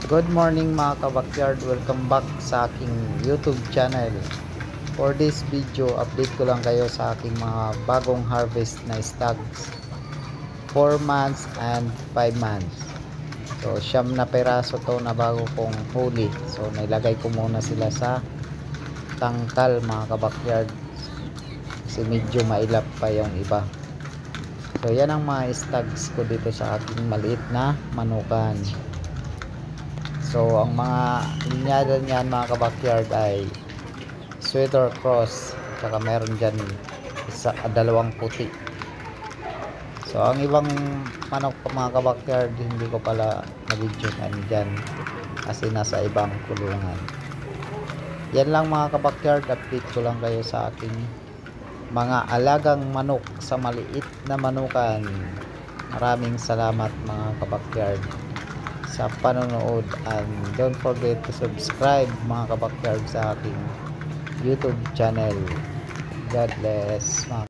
Good morning mga kabakyard, welcome back sa aking YouTube channel. For this video, update ko lang kayo sa aking mga bagong harvest na stags, 4 months and 5 months. So siyam na peraso to na bago kong huli. So nilagay ko muna sila sa tangkal mga kabakyard kasi medyo mailap pa yung iba. So yan ang mga stags ko dito sa aking maliit na manukan. So ang mga linyada niyan mga kabakyard ay sweater cross, saka meron dyan dalawang puti. So ang ibang manok mga kabakyard hindi ko pala na-videoan dyan kasi nasa ibang kulungan. Yan lang mga kabakyard, update ko lang kayo sa aking mga alagang manok sa maliit na manukan. Maraming salamat mga kabakyard sa panonood, and don't forget to subscribe mga kabakyard sa aking YouTube channel. God bless mga